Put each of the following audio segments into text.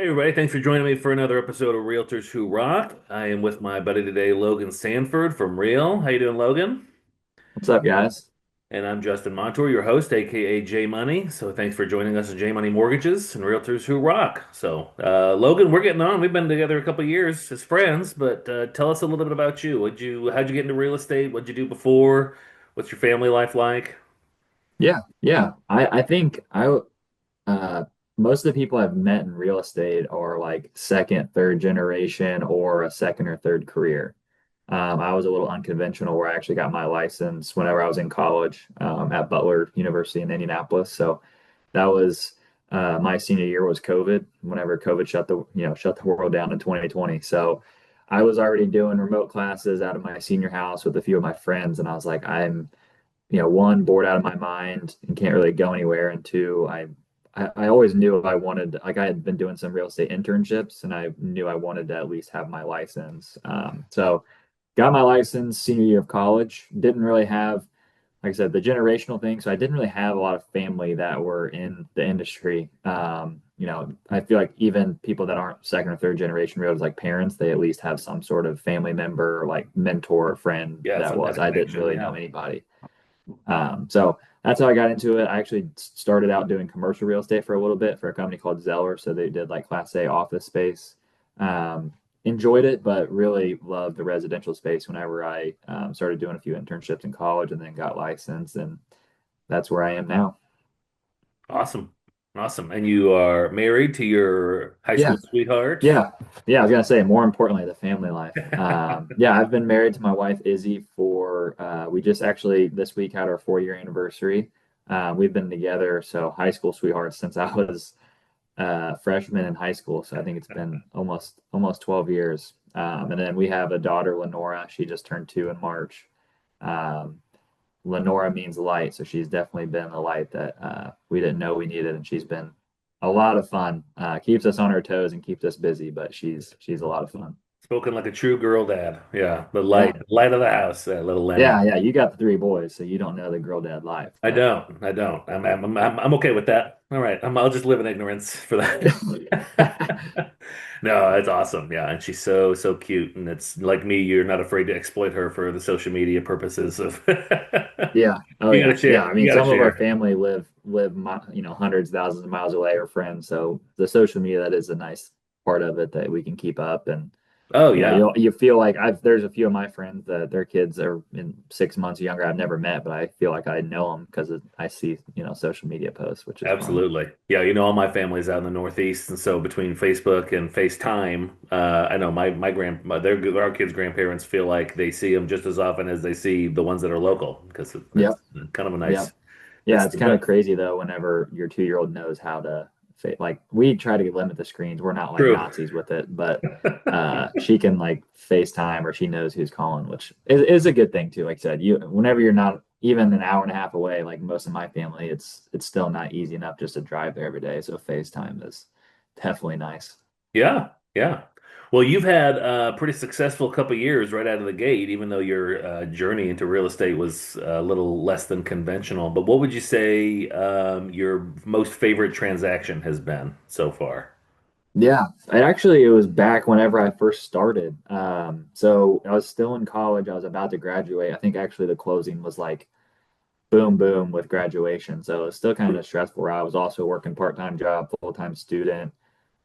Hey everybody, thanks for joining me for another episode of Realtors Who Rock. I am with my buddy today, Logan Sanford from Real. How you doing, Logan? What's up, guys? And I'm Justin Montour, your host, aka J Money. So thanks for joining us at J Money Mortgages and Realtors Who Rock. Logan, we're getting on. We've been together a couple of years as friends, but tell us a little bit about you. How'd you get into real estate? What'd you do before? What's your family life like? Yeah. I think uh most of the people I've met in real estate are like second, third generation or a second or third career. I was a little unconventional where I actually got my license whenever I was in college at Butler University in Indianapolis. So that was my senior year was COVID, whenever COVID shut the world down in 2020. So I was already doing remote classes out of my senior house with a few of my friends, and I was like, one, bored out of my mind and can't really go anywhere. And two, I always knew I wanted, like I had been doing some real estate internships and I knew I wanted to at least have my license. So got my license senior year of college. Didn't really have, like I said, the generational thing. So I didn't really have a lot of family that were in the industry. I feel like even people that aren't second or third generation realtors, like parents, they at least have some sort of family member, like mentor or friend Yeah, that some kind was. of I didn't connection. really know Yeah. anybody. So that's how I got into it. I actually started out doing commercial real estate for a little bit for a company called Zeller. So they did like Class A office space. Um, Enjoyed it, but really loved the residential space whenever I started doing a few internships in college and then got licensed. And that's where I am now. Awesome. Awesome. And you are married to your high Yeah. school sweetheart? Yeah. I was gonna say more importantly, the family life. Yeah, I've been married to my wife Izzy for we just actually this week had our 4 year anniversary. We've been together, so high school sweethearts since I was freshman in high school. So I think it's been almost 12 years. And then we have a daughter, Lenora. She just turned 2 in March. Um, Lenora means light, so she's definitely been the light that we didn't know we needed, and she's been a lot of fun. Keeps us on our toes and keeps us busy, but she's a lot of fun. Spoken like a true girl dad. Yeah, Yeah, the light of the house, little Lenny. yeah. You got the 3 boys, so you don't know the girl dad life, I but don't. I don't. I'm okay with that. All right. I'll just live in ignorance for that. No, it's awesome. Yeah, and she's so cute, and it's like me. You're not afraid to exploit her for the social media purposes of. yeah. Oh You gotta yeah. share. I You mean, gotta some of our share. family hundreds, thousands of miles away, or friends. So the social media, that is a nice part of it that we can keep up. And Oh yeah. you feel like there's a few of my friends that their kids are in 6 months younger. I've never met, but I feel like I know them because I see social media posts, which is fun. Absolutely. Yeah, all my family's out in the Northeast, and so between Facebook and FaceTime, I know our kids' grandparents feel like they see them just as often as they see the ones that are local because it's Yep. kind of a Yep. nice. Yeah, It's it's the kind of best. crazy though whenever your 2 year old knows how to like we try to limit the screens. We're not like True. Nazis with it, but she can like FaceTime or she knows who's calling, which is a good thing too. Like I said, you whenever you're not even an hour and a half away, like most of my family, it's still not easy enough just to drive there every day. So FaceTime is definitely nice. Yeah, yeah. Well, you've had a pretty successful couple years right out of the gate, even though your journey into real estate was a little less than conventional. But what would you say your most favorite transaction has been so far? Yeah, it was back whenever I first started. So I was still in college. I was about to graduate. I think actually the closing was like boom, boom with graduation. So it's still kind of stressful. I was also working part-time job, full-time student.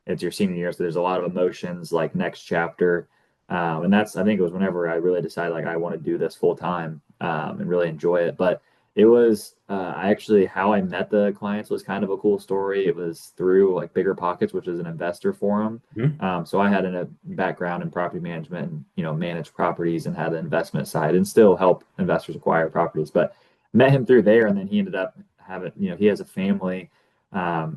It's your senior year, so there's a lot of emotions, like next chapter. And I think it was whenever I really decided like I want to do this full time and really enjoy it. But it was I actually how I met the clients was kind of a cool story. It was through like Bigger Pockets, which is an investor forum. Hmm? So I had a background in property management and manage properties and had an investment side and still help investors acquire properties. But met him through there, and then he ended up having he has a family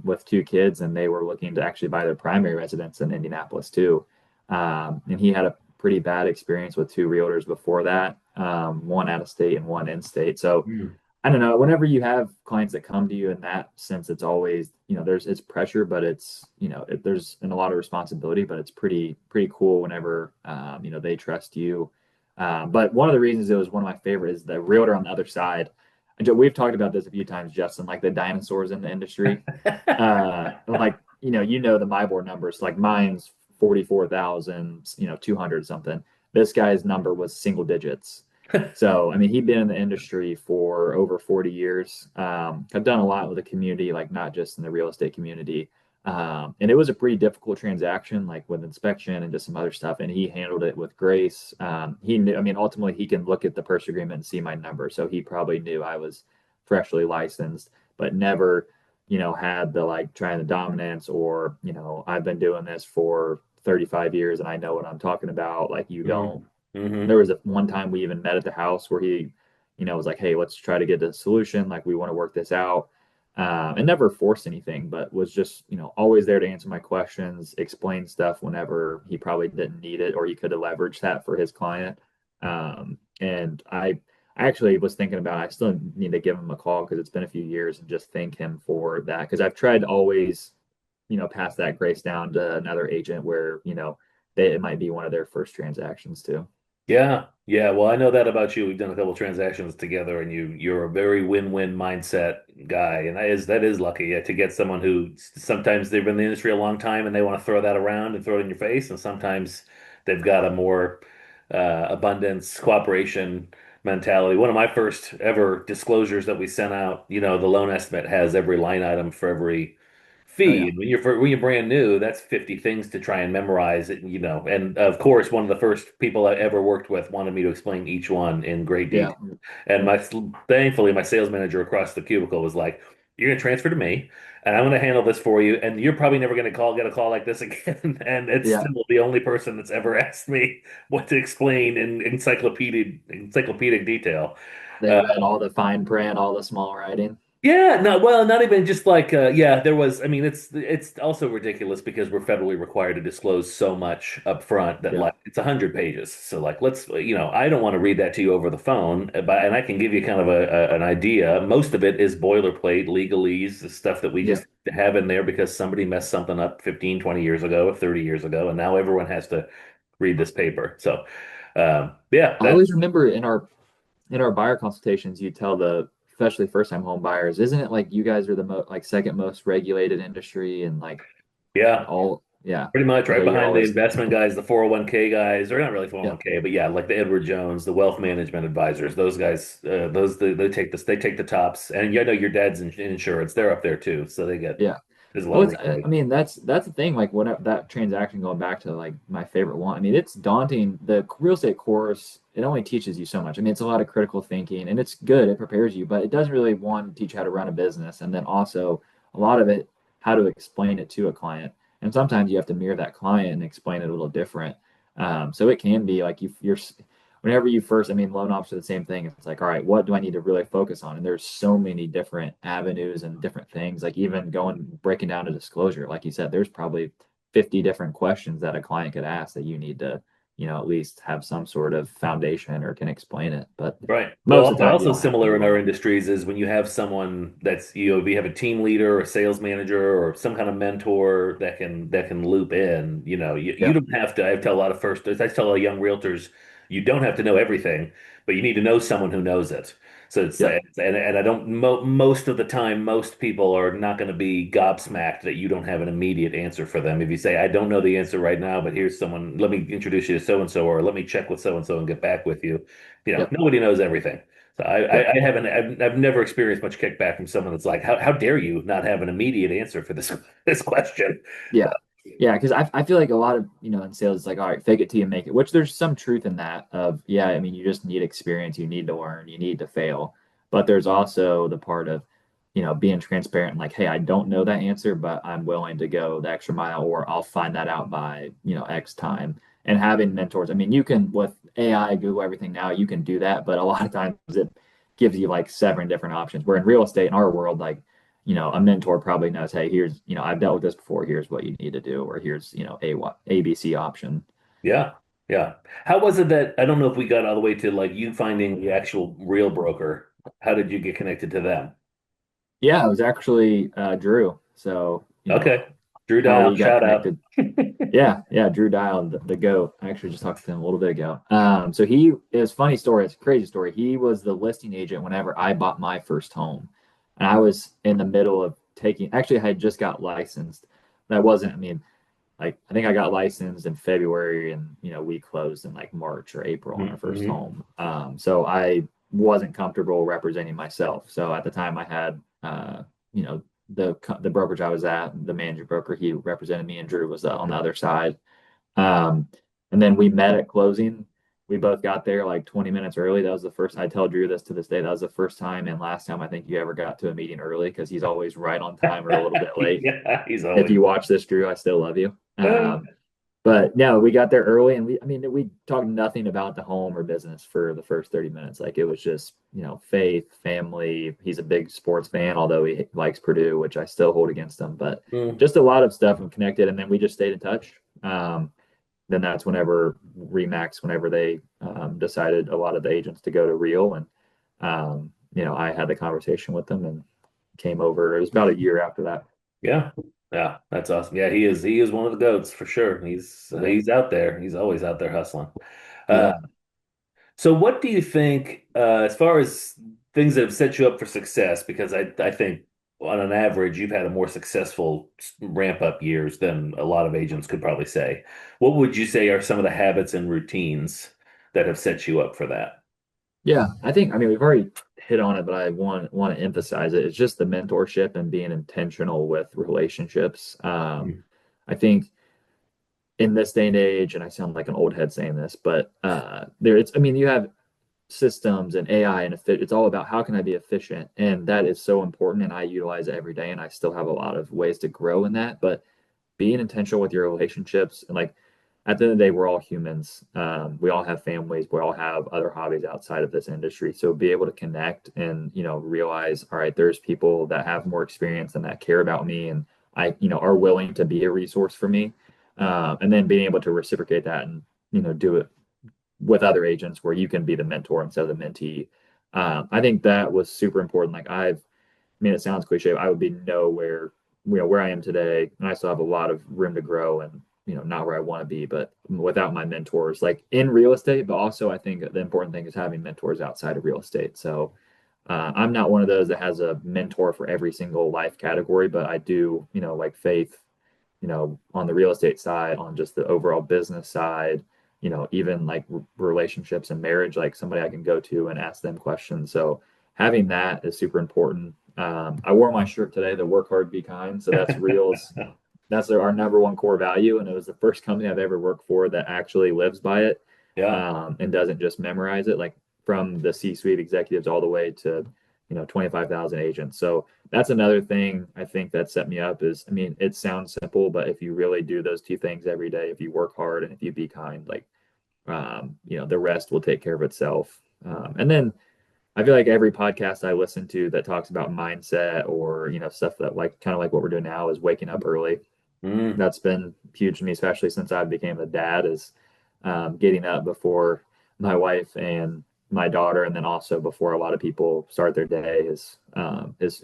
with 2 kids, and they were looking to actually buy their primary residence in Indianapolis too. And he had a pretty bad experience with 2 realtors before that, one out of state and one in state. So Hmm. I don't know. Whenever you have clients that come to you in that sense, it's always it's pressure, but there's a lot of responsibility, but it's pretty cool whenever they trust you. But one of the reasons it was one of my favorite is the realtor on the other side. And we've talked about this a few times, Justin, like the dinosaurs in the industry. Like the MyBoard numbers. Like mine's 44,000, 200 something. This guy's number was single digits. So, I mean, he'd been in the industry for over 40 years. I've done a lot with the community, like not just in the real estate community. And it was a pretty difficult transaction, like with inspection and just some other stuff. And he handled it with grace. He knew, I mean, ultimately, he can look at the purchase agreement and see my number. So he probably knew I was freshly licensed, but never, had the like trying the dominance or, I've been doing this for 35 years and I know what I'm talking about. Like you don't. Mm-hmm. There was a one time we even met at the house where he, was like, "Hey, let's try to get a solution. Like we want to work this out." And never forced anything, but was just, always there to answer my questions, explain stuff whenever he probably didn't need it, or he could have leveraged that for his client. And I actually was thinking about, I still need to give him a call because it's been a few years and just thank him for that. Because I've tried to always, pass that grace down to another agent where, it might be one of their first transactions too. Yeah, yeah. Well, I know that about you. We've done a couple transactions together, and you're a very win-win mindset guy, and that is lucky, yeah, to get someone who sometimes they've been in the industry a long time and they want to throw that around and throw it in your face, and sometimes they've got a more abundance, cooperation mentality. One of my first ever disclosures that we sent out, the loan estimate has every line item for every Oh fee. yeah. And when you're brand new, that's 50 things to try and memorize it. And of course, one of the first people I ever worked with wanted me to explain each one in great Yeah. detail. And thankfully, my sales manager across the cubicle was like, "You're gonna transfer to me, and I'm gonna handle this for you. And you're probably never gonna get a call like this again." And it's Yeah. still the only person that's ever asked me what to explain in encyclopedic detail. They Uh, read all the fine print, all the small writing. yeah, no, well, not even just like yeah, there was. I mean, it's also ridiculous because we're federally required to disclose so much up front that Yeah. like it's 100 pages. So like let's I don't want to read that to you over the phone, but and I can give you kind of an idea. Most of it is boilerplate legalese, the stuff that we Yeah. just have in there because somebody messed something up 15, 20 years ago, 30 years ago, and now everyone has to read this paper. So yeah, I always remember in our buyer consultations, you tell especially first time home buyers, isn't it like you guys are the like second most regulated industry and like yeah. all, yeah. Pretty much So right you're behind the always, investment guys, the 401k guys, or not really yeah, 401k, but yeah, like the Edward Jones, the wealth management advisors, those guys, they take the tops. And you know your dad's in insurance, they're up there too. So yeah. there's a lot Well, of it's, leeway. I mean, that's the thing. Like, what that transaction going back to like my favorite one. I mean, it's daunting. The real estate course, it only teaches you so much. I mean, it's a lot of critical thinking, and it's good. It prepares you, but it doesn't really one teach you how to run a business, and then also a lot of it how to explain it to a client. And sometimes you have to mirror that client and explain it a little different. So it can be like you're whenever you first, I mean, loan officer, the same thing. It's like, all right, what do I need to really focus on? And there's so many different avenues and different things. Like even breaking down to disclosure, like you said, there's probably 50 different questions that a client could ask that you need to, at least have some sort of foundation or can explain it. But Right. most of Well, the but time, you also don't have to similar do in our all. industries is when you have someone that's, if you have a team leader or a sales manager or some kind of mentor that can loop in, you Yeah, don't have to. I tell a lot of first, I tell young realtors, you don't have to know everything, but you need to know someone who knows it. So yeah, and I don't most of the time, most people are not going to be gobsmacked that you don't have an immediate answer for them. If you say, I don't know the answer right now, but here's someone, let me introduce you to so and so, or let me check with so and so and get back with you. yep, Nobody knows everything. So I, yep. I, I haven't, I've never experienced much kickback from someone that's like, how dare you not have an immediate answer for this this question? Yeah. Yeah, because I feel like a lot of, in sales, it's like, all right, fake it till you make it, which there's some truth in that of, yeah, I mean, you just need experience, you need to learn, you need to fail. But there's also the part of, being transparent and like, hey, I don't know that answer, but I'm willing to go the extra mile or I'll find that out by, X time. And having mentors, I mean, you can, with AI, Google, everything now, you can do that, but a lot of times it gives you like seven different options. Where in real estate, in our world, like, a mentor probably knows, hey, here's, I've dealt with this before. Here's what you need to do, or here's, ABC option. Yeah, yeah. How was it that I don't know if we got all the way to like you finding the actual real broker? How did you get connected to them? Yeah, it was actually Drew. So, Okay, Drew how Dial, we got shout out. connected. Yeah, yeah, Drew Dial, the GOAT. I actually just talked to him a little bit ago. So he is funny story. It's a crazy story. He was the listing agent whenever I bought my first home, and I was in the middle of actually, I had just got licensed, that wasn't, I mean, like I think I got licensed in February and we closed in like March or April on our first Mm-hmm. home. So I wasn't comfortable representing myself. So at the time I had you know the brokerage I was at, the manager broker, he represented me and Drew was on the other side. Um, and then we met at closing. We both got there like 20 minutes early. That was the first, I tell Drew this to this day. That was the first time and last time I think you ever got to a meeting early because he's always right on time or a little bit late. Yeah, he's If always. you watch this, Drew, I still love you. But no, we got there early and I mean, we talked nothing about the home or business for the first 30 minutes. Like it was just, faith, family. He's a big sports fan, although he likes Purdue, which I still hold against him, but Mm, just a lot of stuff and connected. And then we just stayed in touch. Then that's whenever Remax, whenever they decided a lot of the agents to go to Real. And, I had the conversation with them and came over. It was about a year after that. yeah, yeah, that's awesome. Yeah, he is one of the goats for sure. He's Yeah. he's out there. He's always out there hustling. Uh, Yeah. so what do you think as far as things that have set you up for success? Because I think on an average you've had a more successful ramp up years than a lot of agents could probably say. What would you say are some of the habits and routines that have set you up for that? Yeah. I mean, we've already hit on it, but I want to emphasize it. It's just the mentorship and being intentional with relationships. Mm. I think in this day and age, and I sound like an old head saying this, but I mean, you have systems and AI and it's all about how can I be efficient, and that is so important, and I utilize it every day, and I still have a lot of ways to grow in that. But being intentional with your relationships and like at the end of the day, we're all humans. We all have families. We all have other hobbies outside of this industry. So be able to connect and realize, all right, there's people that have more experience and that care about me, and are willing to be a resource for me. And then being able to reciprocate that and do it with other agents where you can be the mentor instead of the mentee. I think that was super important. Like I mean, it sounds cliche, but I would be nowhere, where I am today, and I still have a lot of room to grow and, not where I want to be, but without my mentors, like in real estate, but also I think the important thing is having mentors outside of real estate. So I'm not one of those that has a mentor for every single life category, but I do, like faith, on the real estate side, on just the overall business side, even like relationships and marriage, like somebody I can go to and ask them questions. So having that is super important. I wore my shirt today, the work hard, be kind. So that's Real's, that's our number one core value. And it was the first company I've ever worked for that actually lives by it, Yeah. and doesn't just memorize it, like from the C-suite executives all the way to, 25,000 agents. So that's another thing I think that set me up is, I mean, it sounds simple, but if you really do those two things every day, if you work hard and if you be kind, like, the rest will take care of itself. And then I feel like every podcast I listen to that talks about mindset or, stuff that like kind of like what we're doing now is waking up early. Mm, That's been huge to me, especially since I became a dad, is getting up before my wife and my daughter, and then also before a lot of people start their day is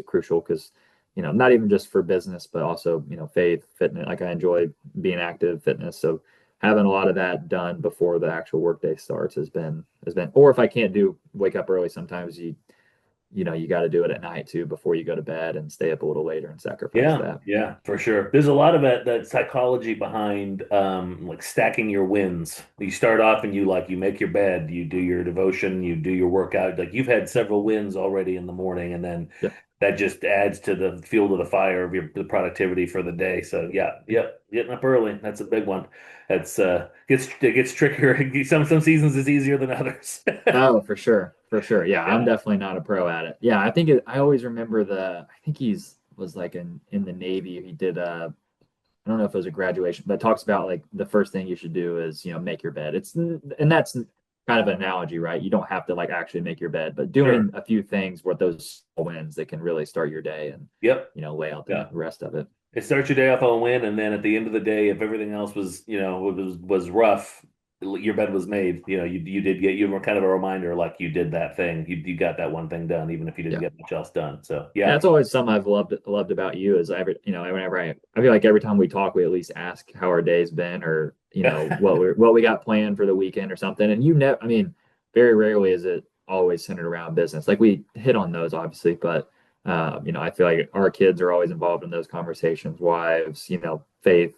crucial because not even just for business, but also faith, fitness. Like I enjoy being active, fitness. So having a lot of that done before the actual workday starts has been. Or if I can't do wake up early, sometimes you got to do it at night too before you go to bed and stay up a little later and sacrifice yeah, that. yeah, for sure. There's a lot of that psychology behind like stacking your wins. You start off and you make your bed, you do your devotion, you do your workout. Like you've had several wins already in the morning, and then Yep. that just adds to the fuel to the fire of the productivity for the day. So yeah, yep, getting up early, that's a big one. That's it gets trickier. Some seasons is easier than others. Oh, for sure. For sure. Yeah, I'm Yeah. definitely not a pro at it. Yeah, I always remember I think he's was like in the Navy. He did I don't know if it was a graduation, but it talks about like the first thing you should do is, make your bed. And that's kind of an analogy, right? You don't have to like actually make your bed, but Sure. doing a few things with those small wins that can really start your day and, Yep. lay out the Yeah. rest of it. It starts your day off on a win, and then at the end of the day, if everything else was rough, your bed was made. You were kind of a reminder, like you did that thing. You got that one thing done, even if you didn't Yeah. get much else done. So And yeah, that's always something I've loved about you is whenever I feel like every time we talk, we at least ask how our day's been or, what we got planned for the weekend or something. And I mean, very rarely is it always centered around business. Like we hit on those obviously, but I feel like our kids are always involved in those conversations, wives, faith.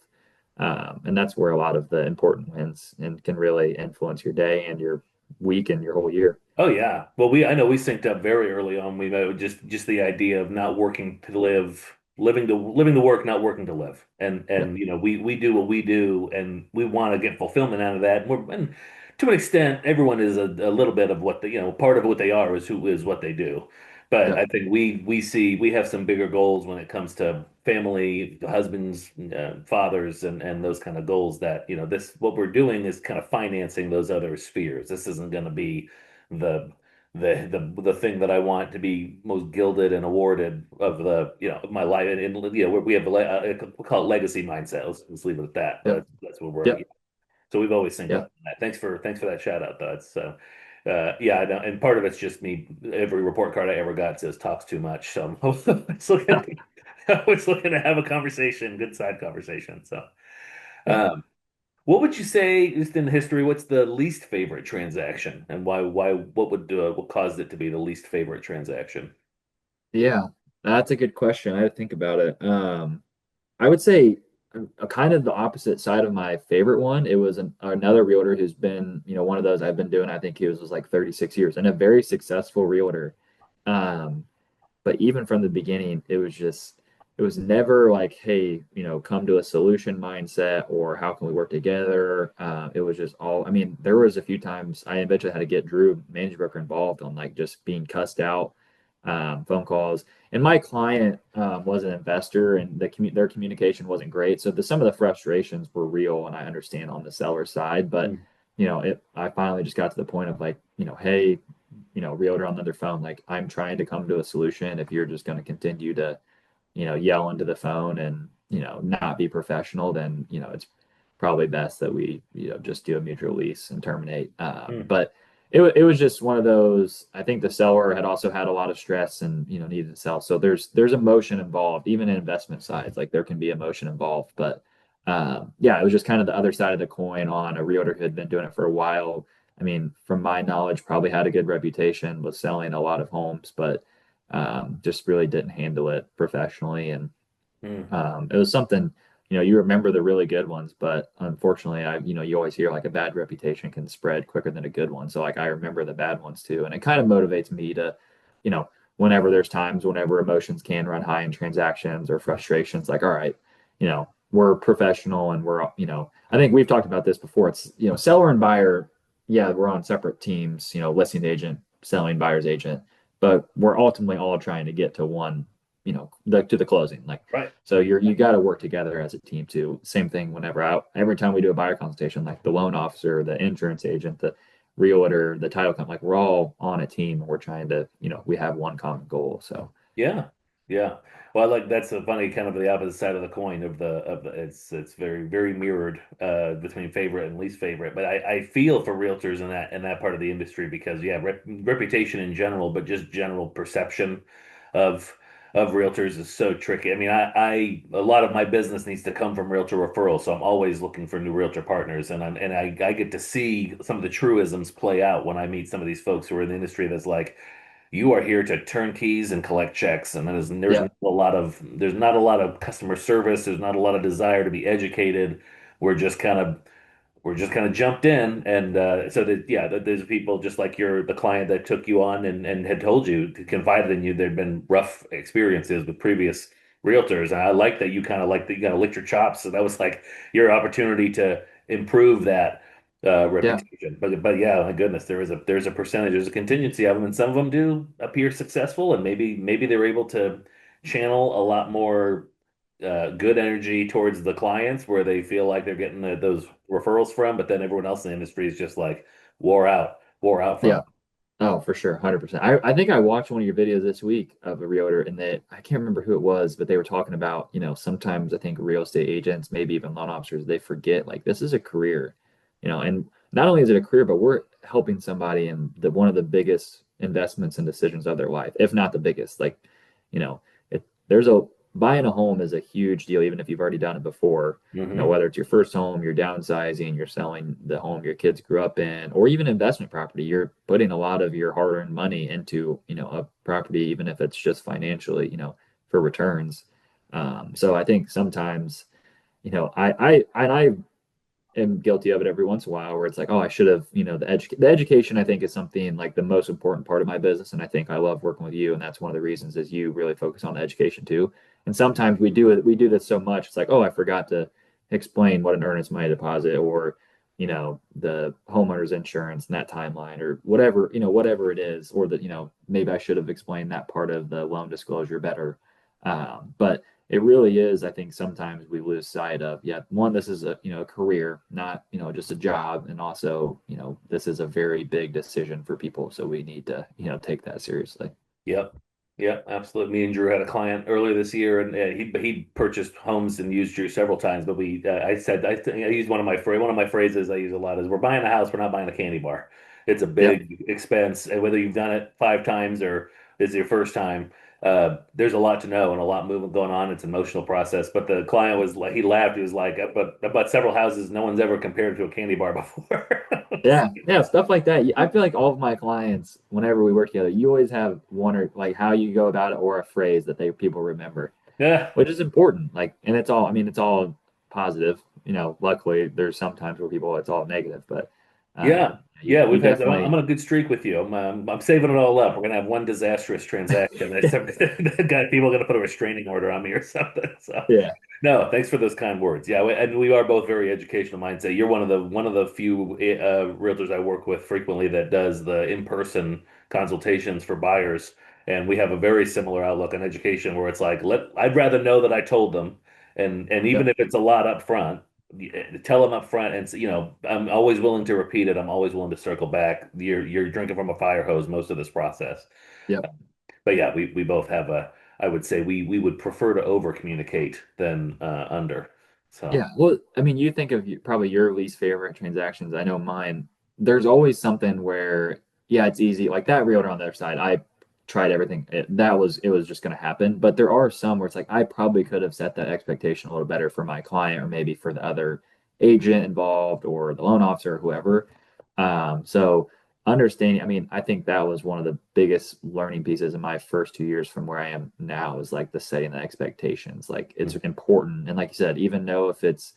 And that's where a lot of the important wins and can really influence your day and your week and your whole year. Oh yeah. Well, I know we synced up very early on. We just the idea of not working to live, living to work, not working to live. Yep. And we do what we do, and we want to get fulfillment out of that. And to an extent, everyone is a little bit of what part of what they are is who is what they do. But I Yep. think we have some bigger goals when it comes to family, husbands, fathers, and those kind of goals that this what we're doing is kind of financing those other spheres. This isn't going to be the the thing that I want to be most gilded and awarded of of my life. And we have we call it legacy mindset. Let's leave it at that. But Yep. that's what we're. Yep. So we've always synced up Yep. on that. Thanks for that shout out, though. It's yeah, I know, and part of it's just me. Every report card I ever got says talks too much, so I'm always looking always looking to have a conversation, good side conversation. So. Yep. Um, what would you say, just in history, what's the least favorite transaction and what caused it to be the least favorite transaction? Yeah. That's a good question. I had to think about it. I would say a kind of the opposite side of my favorite one. It was another realtor who's been, one of those I've been doing. I think he was like 36 years and a very successful realtor. Um, but even from the beginning, it was never like, hey, come to a solution mindset or how can we work together. It was just all. I mean, there was a few times I eventually had to get Drew, manager broker, involved on like just being cussed out, phone calls. And my client was an investor, and their communication wasn't great. So some of the frustrations were real, and I understand on the seller side. But Mm, I finally just got to the point of like, hey, realtor on the other phone, like I'm trying to come to a solution. If you're just going to continue to, yell into the phone and, not be professional, then, it's probably best that we, just do a mutual lease and terminate. mm, But it was just one of those, I think the seller had also had a lot of stress and, needed to sell. So there's emotion involved, even in investment sides, like there can be emotion involved. But yeah, it was just kind of the other side of the coin on a realtor who had been doing it for a while. I mean, from my knowledge, probably had a good reputation, was selling a lot of homes, but just really didn't handle it professionally. And mm. it was something, you remember the really good ones, but unfortunately, you always hear like a bad reputation can spread quicker than a good one. So like I remember the bad ones too, and it kind of motivates me to, you know, whenever there's times whenever emotions can run high in transactions or frustrations, like all right, we're professional and I think we've talked about this before. It's seller and buyer, yeah, we're on separate teams, listing agent, selling buyer's agent, but we're ultimately all trying to get to one, to the closing. Like Right. so you got to work together as a team too. Same thing whenever every time we do a buyer consultation, like the loan officer, the insurance agent, the realtor, the title company, like we're all on a team and we're trying to, we have one common goal. So Yeah, yeah. Well, like that's a funny kind of the opposite side of the coin of the it's very mirrored between favorite and least favorite. But I feel for realtors in that part of the industry because yeah, reputation in general, but just general perception of realtors is so tricky. I mean, I a lot of my business needs to come from realtor referrals, so I'm always looking for new realtor partners, and I get to see some of the truisms play out when I meet some of these folks who are in the industry that's like you are here to turn keys and collect checks, and yeah, there's not a lot of customer service. There's not a lot of desire to be educated. We're just kind of we're just kind of jumped in, and so that yeah, there's people just like the client that took you on and had told you, confided in you. There'd been rough experiences with previous realtors, and I like that you kind of like that you kind of licked your chops. So that was like your opportunity to improve that yeah, reputation. But yeah, my goodness, there's a percentage, there's a contingency of them, and some of them do appear successful, and maybe they're able to channel a lot more good energy towards the clients where they feel like they're getting those referrals from, but then everyone else in the industry is just like wore out from yeah. them. Oh, for sure, 100%. I think I watched one of your videos this week of a realtor, and that I can't remember who it was, but they were talking about, sometimes I think real estate agents, maybe even loan officers, they forget like this is a career, and not only is it a career, but we're helping somebody in one of the biggest investments and decisions of their life, if not the biggest. Like, you know, there's a buying a home is a huge deal, even if you've already done it before. Hmm. Whether it's your first home, you're downsizing, you're selling the home your kids grew up in, or even investment property, you're putting a lot of your hard-earned money into, a property, even if it's just financially, for returns. So I think sometimes, I am guilty of it every once in a while where it's like, oh, I should have, the education I think is something like the most important part of my business. And I think I love working with you. And that's one of the reasons is you really focus on the education too. And sometimes we do this so much, it's like, oh, I forgot to explain what an earnest money deposit or, the homeowner's insurance and that timeline or whatever, whatever it is, or that, maybe I should have explained that part of the loan disclosure better. But it really is, I think sometimes we lose sight of, yeah, one, this is a, a career, not, just a job. And also, this is a very big decision for people. So we need to, take that seriously. Yep. Yep, absolutely. Me and Drew had a client earlier this year, and he purchased homes and used Drew several times. But I said I used one of my phrases I use a lot is we're buying a house, we're not buying a candy bar. It's a Yep. big expense, and whether you've done it 5 times or this is your first time, there's a lot to know and a lot movement going on. It's an emotional process. But the client was like, he laughed. He was like, "But about several houses, no one's ever compared to a candy bar before." Yeah. Yeah. Stuff like that. I feel like all of my clients, whenever we work together, you always have one or like how you go about it or a phrase that people remember, Yeah. which is important. Like, and it's all, I mean, it's all positive. Luckily there's sometimes where people, it's all negative, but Yeah, you, yeah, you we've had. I'm definitely, on a good streak with you. I'm saving it all up. We're gonna have one disastrous transaction. People are gonna put a restraining order on me or something. So, yeah. no, thanks for those kind words. Yeah, and we are both very educational mindset. You're one of the few realtors I work with frequently that does the in-person consultations for buyers, and we have a very similar outlook on education where it's like, I'd rather know that I told them, and even Yep. if it's a lot up front tell them up front and I'm always willing to repeat it. I'm always willing to circle back. You're drinking from a fire hose most of this process. Yep. But yeah, we both have a I would say we would prefer to over communicate than under. So Yeah, well, I mean, you think of probably your least favorite transactions. I know mine. There's always something where, yeah, it's easy. Like that realtor on the other side, I tried everything. It was just going to happen. But there are some where it's like I probably could have set that expectation a little better for my client or maybe for the other agent involved or the loan officer or whoever. So understanding, I mean, I think that was one of the biggest learning pieces in my first 2 years from where I am now is like the setting the expectations. Like it's mhm. important. And like you said, even though if it's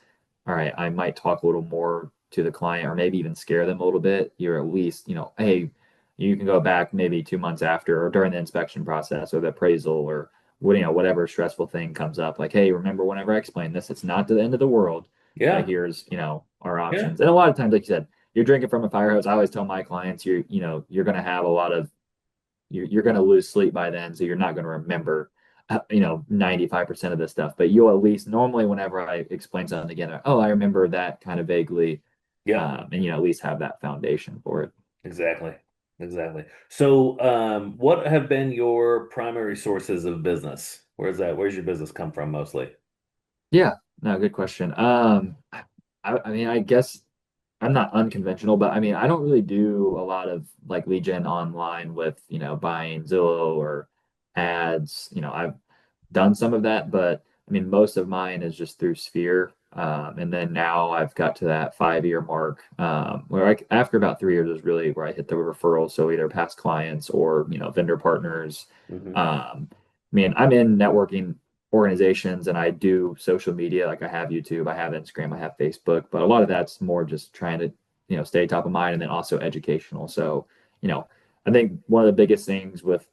all right, I might talk a little more to the client or maybe even scare them a little bit, you're at least, hey, you can go back maybe 2 months after or during the inspection process or the appraisal or what, whatever stressful thing comes up. Like, hey, remember whenever I explained this, it's not the end of the world, but Yeah, here's, our yeah, options. And a lot of times, like you said, you're drinking from a fire hose. I always tell my clients you're going to have a lot of you're going to lose sleep by then, so you're not going to remember 95% of this stuff, but you'll at least normally whenever I explain something again, oh, I remember that kind of vaguely, yep, and at least have that foundation for it. exactly, exactly. So, what have been your primary sources of business? Where's your business come from mostly? Yeah, no, good question. I mean, I guess I'm not unconventional, but I mean, I don't really do a lot of like lead gen online with, buying Zillow or ads. I've done some of that, but I mean, most of mine is just through Sphere. And then now I've got to that 5 year mark where after about 3 years is really where I hit the referrals. So either past clients or, vendor partners. Hmm. I mean, I'm in networking organizations and I do social media. Like I have YouTube, I have Instagram, I have Facebook, but a lot of that's more just trying to, stay top of mind and then also educational. So, you know, I think one of the biggest things with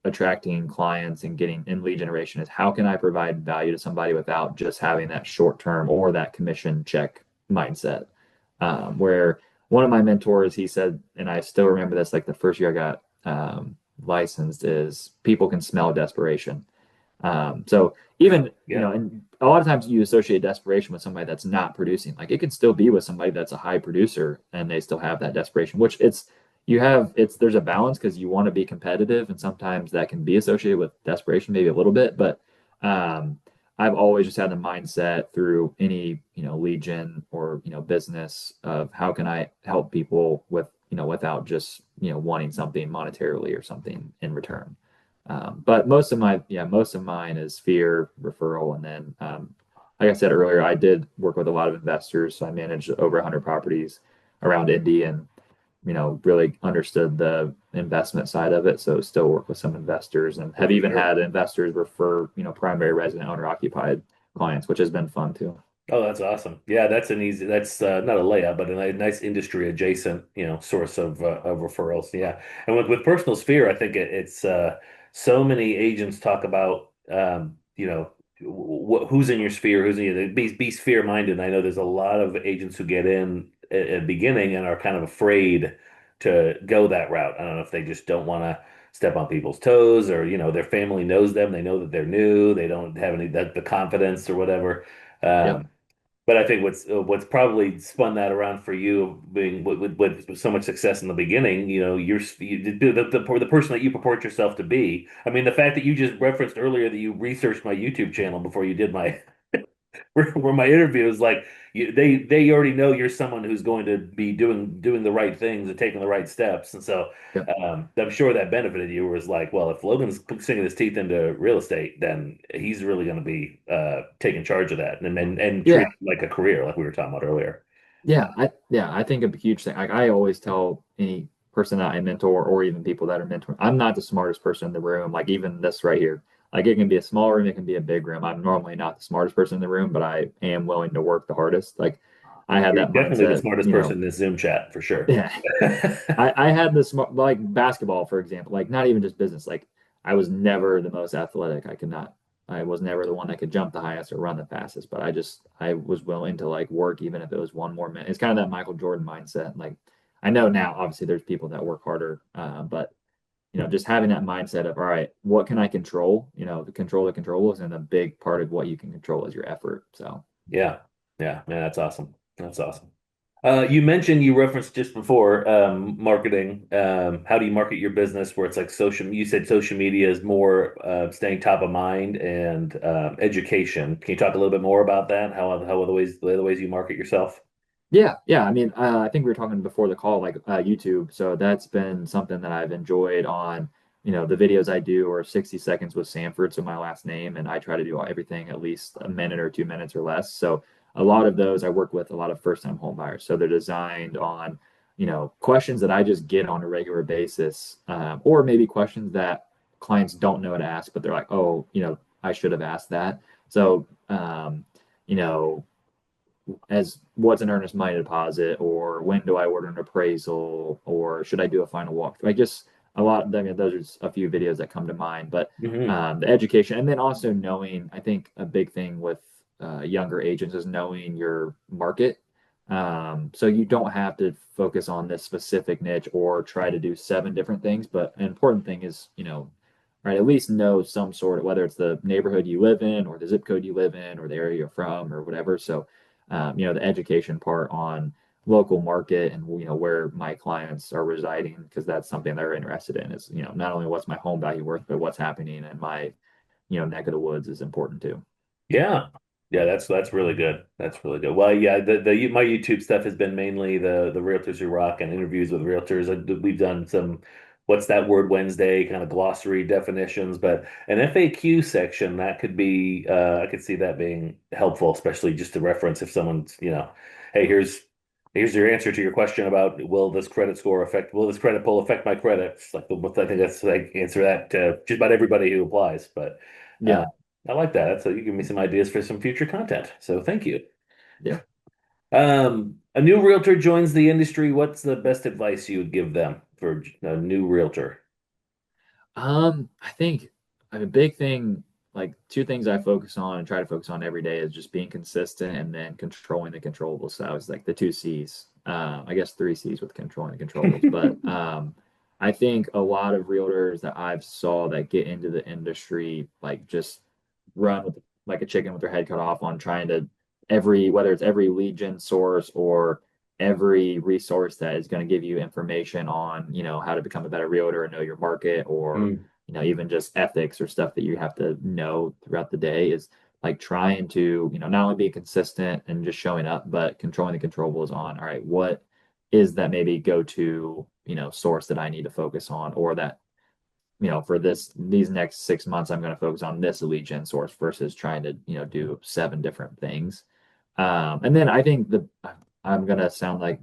attracting clients and getting in lead generation is how can I provide value to somebody without just having that short term or that commission check mindset. Where one of my mentors, he said, and I still remember this, like the first year I got licensed, is people can smell desperation. So even, Yeah, and a lot of times you associate desperation with somebody that's not producing. Like it could still be with somebody that's a high producer and they still have that desperation, which there's a balance because you want to be competitive and sometimes that can be associated with desperation, maybe a little bit, but um, I've always just had the mindset through any, lead gen or, business of how can I help people with, without just, wanting something monetarily or something in return. But most of mine is fear referral. And then, like I said earlier, I did work with a lot of investors. So I managed over 100 properties around Indy and, really understood the investment side of it. So still work with some investors and Oh, have for even sure. had investors refer, primary resident owner occupied clients, which has been fun too. Oh, that's awesome. Yeah, that's not a layup, but a nice industry adjacent, source of referrals. Yeah. And with personal sphere, I think it's so many agents talk about, who's in your sphere, who's in your, be sphere minded. I know there's a lot of agents who get in at the beginning and are kind of afraid to go that route. I don't know if they just don't want to step on people's toes or, their family knows them. They know that they're new. They don't have any, the confidence or whatever. Yep. Um, but I think what's probably spun that around for you, being with so much success in the beginning, the person that you purport yourself to be. I mean, the fact that you just referenced earlier that you researched my YouTube channel before you did my where my interview is like they already know you're someone who's going to be doing the right things and taking the right steps, and so Yep. I'm sure that benefited you. Was like, well, if Logan's sinking his teeth into real estate, then he's really going to be taking charge of that and treat Yeah. it like a career, like we were talking about earlier. I think a huge thing. Like I always tell any person that I mentor or even people that are mentoring, I'm not the smartest person in the room. Like even this right here. Like it can be a small room, it can be a big room. I'm normally not the smartest person in the room, but I am willing to work the hardest. Like I had You're that definitely the mindset, smartest person in this Zoom chat for sure. yeah. I had this like basketball, for example, like not even just business. Like I was never the most athletic. I was never the one that could jump the highest or run the fastest, but I was willing to like work even if it was one more minute. It's kind of that Michael Jordan mindset. Like I know now, obviously there's people that work harder, but just having that mindset of, all right, what can I control? To control the controllables, and a big part of what you can control is your effort. So Yeah, yeah, man, that's awesome. That's awesome. You mentioned you referenced just before marketing. How do you market your business where it's like social? You said social media is more staying top of mind and education. Can you talk a little bit more about that? How are the other ways you market yourself? yeah. I mean, I think we were talking before the call, like YouTube. So that's been something that I've enjoyed on, the videos I do are 60 seconds with Sanford, so my last name, and I try to do everything at least a minute or 2 minutes or less. So a lot of those I work with a lot of first-time home buyers. So they're designed on, questions that I just get on a regular basis, or maybe questions that clients don't know how to ask, but they're like, oh, I should have asked that. So, you know as what's an earnest money deposit, or when do I order an appraisal, or should I do a final walk? Like just a lot. I mean, those are a few videos that come to mind, but Hmm. the education, and then also knowing. I think a big thing with younger agents is knowing your market. So you don't have to focus on this specific niche or try to do seven different things. But an important thing is, right, at least know some sort of whether it's the neighborhood you live in or the zip code you live in or the area you're from or whatever. So the education part on local market and where my clients are residing, because that's something they're interested in, is not only what's my home value worth, but what's happening in my neck of the woods is important too. Yeah. Yeah, that's really good. That's really good. Well, yeah, the my YouTube stuff has been mainly the Realtors Who Rock and interviews with realtors. We've done some what's that word Wednesday kind of glossary definitions, but an FAQ section that could be I could see that being helpful, especially just to reference if someone's, hey, here's your answer to your question about will this credit pull affect my credit? It's like I think that's like answer that to just about everybody who applies, but uh, Yeah. I like that. So you give me some ideas for some future content. So thank you. Yeah. A new realtor joins the industry. What's the best advice you would give them for a new realtor? I think a big thing, like two things I focus on and try to focus on every day, is just being consistent and then controlling the controllables. So I was like the two C's. I guess three C's with controlling the controllables. But I think a lot of realtors that I've saw that get into the industry like just run with like a chicken with their head cut off on trying to whether it's every lead gen source or every resource that is going to give you information on, how to become a better realtor and know your market, or, Mm. even just ethics or stuff that you have to know throughout the day, is like trying to, not only be consistent and just showing up, but controlling the controllables on, all right, what is that maybe go to, source that I need to focus on, or that for these next 6 months, I'm going to focus on this lead gen source versus trying to, do seven different things. And then I think I'm going to sound like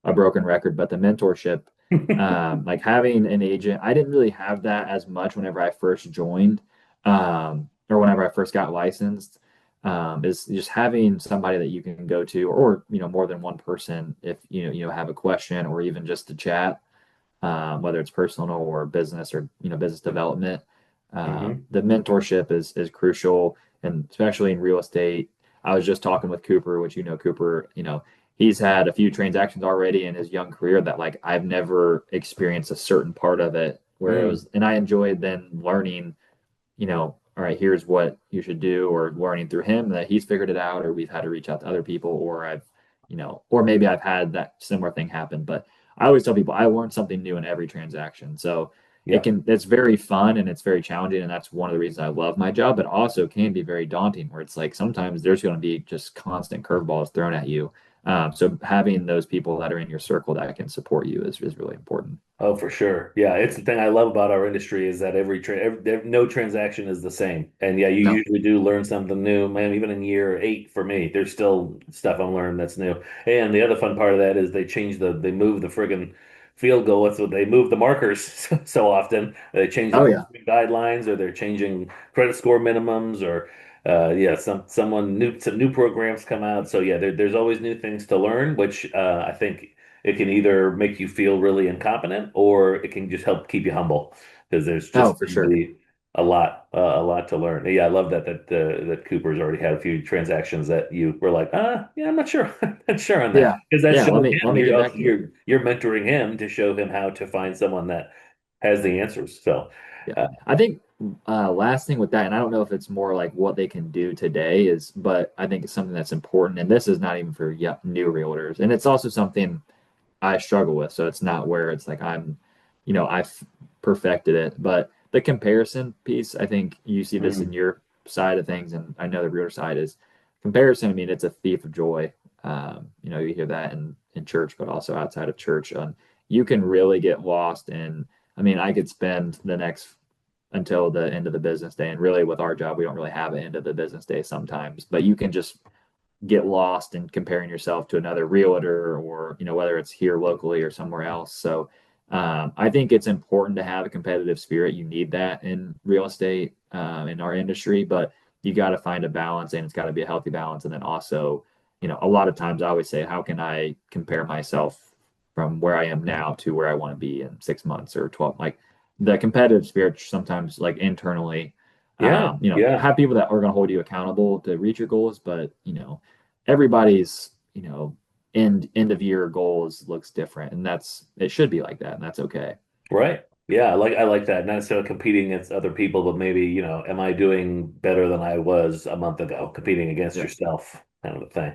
a broken record, but the mentorship, like having an agent, I didn't really have that as much whenever I first joined, or whenever I first got licensed. Is just having somebody that you can go to, or more than one person if have a question or even just to chat, whether it's personal or business or business development. Hmm. The mentorship is crucial, and especially in real estate. I was just talking with Cooper, which Cooper, he's had a few transactions already in his young career that like I've never experienced a certain part of it where it Mm. was, and I enjoyed then learning, all right, here's what you should do, or learning through him that he's figured it out, or we've had to reach out to other people, or or maybe I've had that similar thing happen. But I always tell people I learn something new in every transaction. So Yeah. it's very fun and it's very challenging. And that's one of the reasons I love my job, but also can be very daunting where it's like sometimes there's going to be just constant curveballs thrown at you. So having those people that are in your circle that can support you is really important. Oh, for sure. Yeah, it's the thing I love about our industry is that no transaction is the same. And yeah, you No. usually do learn something new. Man, even in year 8 for me, there's still stuff I'm learning that's new. And the other fun part of that is they move the friggin' field goal. That's what they move the markers so often. They change the Oh yeah. posting guidelines, or they're changing credit score minimums, or yeah, some new programs come out. So yeah, there's always new things to learn, which I think it can either make you feel really incompetent, or it can just help keep you humble, because there's Oh, just for sure. really a lot to learn. Yeah, I love that Cooper's already had a few transactions that you were like, yeah, I'm not sure, I'm not sure on that, Yeah. because that Yeah. shows Let him me get back to you. you're mentoring him to show him how to find someone that has the answers. So, Yeah. uh, I think last thing with that, and I don't know if it's more like what they can do today is, but I think it's something that's important. And this is not even for new realtors. And it's also something I struggle with. So it's not where it's like I've perfected it. But the comparison piece, I think you see this in mm, your side of things, and I know the realtor side is comparison. I mean, it's a thief of joy. You hear that in church, but also outside of church. You can really get lost in. I mean, I could spend the next until the end of the business day, and really with our job, we don't really have an end of the business day sometimes. But you can just get lost in comparing yourself to another realtor, or whether it's here locally or somewhere else. So I think it's important to have a competitive spirit. You need that in real estate, in our industry, but you got to find a balance, and it's got to be a healthy balance. And then also, a lot of times I always say, how can I compare myself from where I am now to where I want to be in 6 months or 12? Like the competitive spirit sometimes, like internally, yeah, yeah. have people that are going to hold you accountable to reach your goals, but everybody's end of year goals looks different, and it should be like that, and that's okay. Right. Yeah, I like that. Not necessarily competing against other people, but maybe, am I doing better than I was a month ago? Competing against Yeah. yourself, kind of a thing.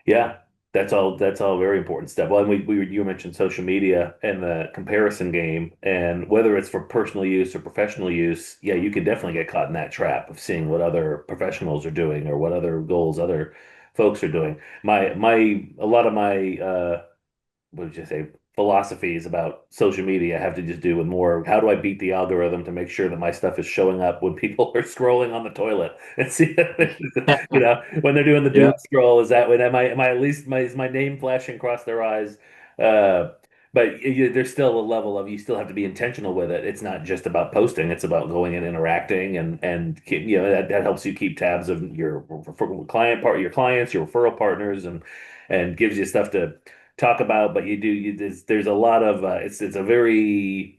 Yeah, that's all very important stuff. Well, and you mentioned social media and the comparison game, and whether it's for personal use or professional use, yeah, you can definitely get caught in that trap of seeing what other professionals are doing, or what other goals other folks are doing. A lot of my what did you say, philosophies about social media have to just do with more, how do I beat the algorithm to make sure that my stuff is showing up when people are scrolling on the toilet and see, when they're doing the doom Yeah. scroll, is that when am I at least is my name flashing across their eyes? Uh, but there's still a level of, you still have to be intentional with it. It's not just about posting; it's about going and interacting, and that helps you keep tabs of your clients, your referral partners, and gives you stuff to talk about. But there's a lot of it's a very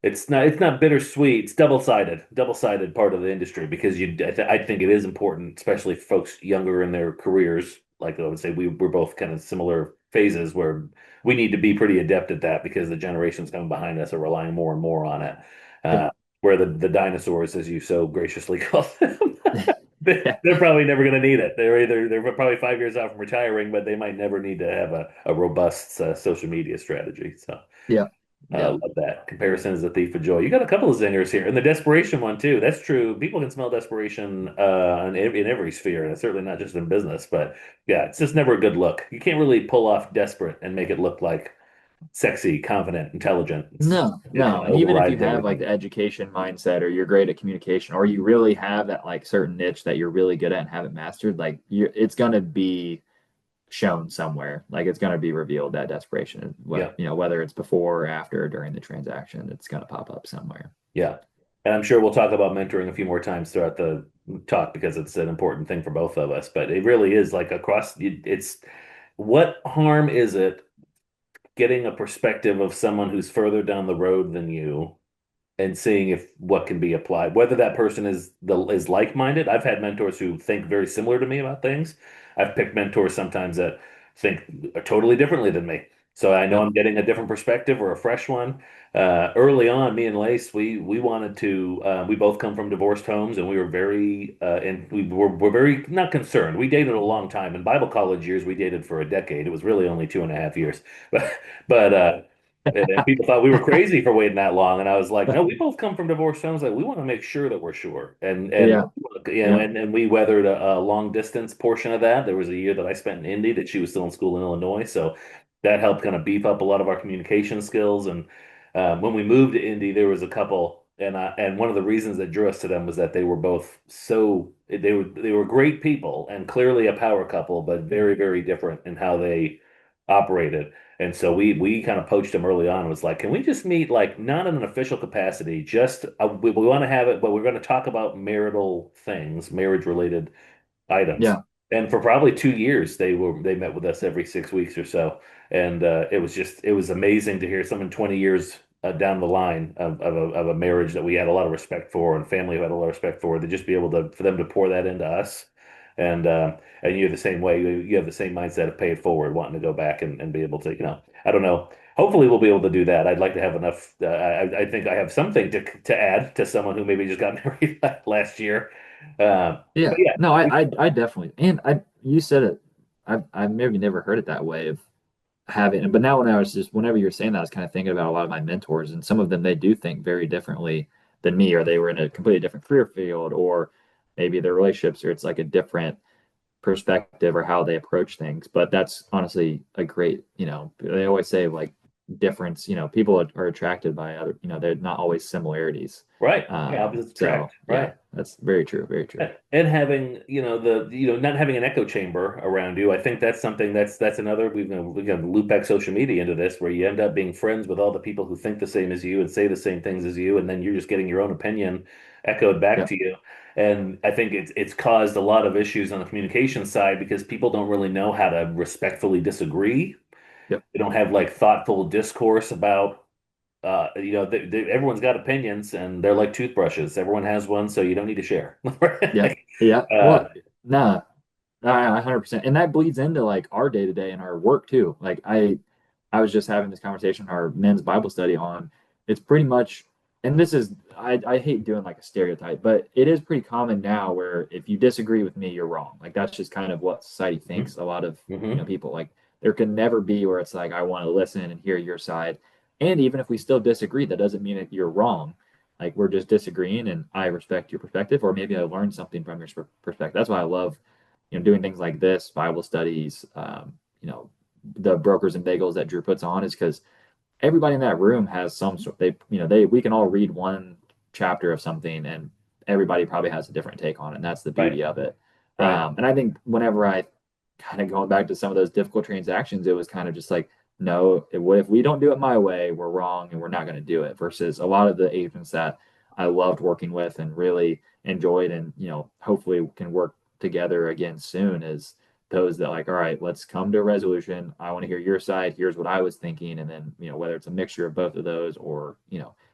it's not bittersweet. It's double-sided part of the industry, because I think it is important, especially for folks younger in their careers. Like I would say, we're both kind of similar phases where we need to be pretty adept at that, because the generations coming behind us are relying more and more on it. Yeah. Uh, where the dinosaurs, as you so graciously call them, Yeah. they're probably never going to need it. They're probably 5 years out from retiring, but they might never need to have a robust social media strategy. So. Yeah. Yeah. Love that. Comparison is a thief of joy. You got a couple of zingers here, and the desperation one too. That's true. People can smell desperation in every sphere, and it's certainly not just in business. But yeah, it's just never a good look. You can't really pull off desperate and make it look like sexy, confident, intelligent. It kind No. of And even if you overrides have like everything. the education mindset or you're great at communication or you really have that like certain niche that you're really good at and haven't mastered, like it's gonna be shown somewhere. Like it's gonna be revealed that desperation. What Yeah. whether it's before or after or during the transaction, it's gonna pop up somewhere. Yeah. And I'm sure we'll talk about mentoring a few more times throughout the talk because it's an important thing for both of us. But it really is like it's what harm is it getting a perspective of someone who's further down the road than you and seeing if what can be applied, whether that person is like-minded. I've had mentors who think very similar to me about things. I've picked mentors sometimes that think totally differently than me. So I know Yep. I'm getting a different perspective or a fresh one. Early on, me and Lace, we wanted to. We both come from divorced homes, and we were very and we're very not concerned. We dated a long time. In Bible college years, we dated for a decade. It was really only 2.5 years, but and people thought we were crazy for waiting that long. And I was like, no, we both come from divorced homes. Like, we want to make sure that we're sure. And Yeah. you know, Yeah. and we weathered a long distance portion of that. There was a year that I spent in Indy that she was still in school in Illinois. So that helped kind of beef up a lot of our communication skills. And when we moved to Indy, there was a couple, and one of the reasons that drew us to them was that they were both they were great people and clearly a power couple, but very, very different in how they operated. And so we kind of poached him early on. Was like, can we just meet like not in an official capacity, just we want to have it, but we're going to talk about marital things, marriage related items. Yeah. And for probably 2 years, they met with us every 6 weeks or so, and it was amazing to hear someone 20 years down the line of a marriage that we had a lot of respect for and family who had a lot of respect for, to just be able to for them to pour that into us, and you're the same way. You have the same mindset of pay it forward, wanting to go back and be able to, I don't know. Hopefully, we'll be able to do that. I'd like to have enough. I think I have something to add to someone who maybe just got married last year. But Yeah. yeah, No, I definitely and I you said it. I maybe never heard it that way of having but now when I was just whenever you were saying that, I was kind of thinking about a lot of my mentors and some of them they do think very differently than me, or they were in a completely different career field, or maybe their relationships, or it's like a different perspective or how they approach things. But that's honestly a great, they always say like difference, people are attracted by other, they're not always similarities. right. Yeah, opposites So attract. yeah, Right. that's very true, very true. And having, not having an echo chamber around you, I think that's something that's another, we're going to loop back social media into this, where you end up being friends with all the people who think the same as you and say the same things as you, and then you're just getting your own opinion echoed back Yep, to you. And I think it's caused a lot of issues on the communication side because people don't really know how to respectfully disagree. yep, They don't have like thoughtful discourse about everyone's got opinions and they're like toothbrushes. Everyone has one, so you don't need to share. yeah, Like, yeah. uh, Well, nah, 100%. And that bleeds into like our day to day and our work too. Like I was just having this conversation in our men's Bible study on it's pretty much, and this is I hate doing like a stereotype, but it is pretty common now where if you disagree with me, you're wrong. Like that's just kind of what society thinks. A lot of hmm people like there can never be where it's like I want to listen and hear your side. And even if we still disagree, that doesn't mean that you're wrong. Like we're just disagreeing, and I respect your perspective, or maybe I learned something from your perspective. That's why I love doing things like this, Bible studies, the brokers and bagels that Drew puts on, is because everybody in that room has some sort. We can all read one chapter of something, and everybody probably has a different take on it. And that's the right, beauty of it. right. And I think whenever I kind of going back to some of those difficult transactions, it was kind of just like, no, if we don't do it my way, we're wrong, and we're not going to do it. Versus a lot of the agents that I loved working with and really enjoyed, and hopefully can work together again soon, is those that like, all right, let's come to a resolution. I want to hear your side. Here's what I was thinking. And then, whether it's a mixture of both of those, or,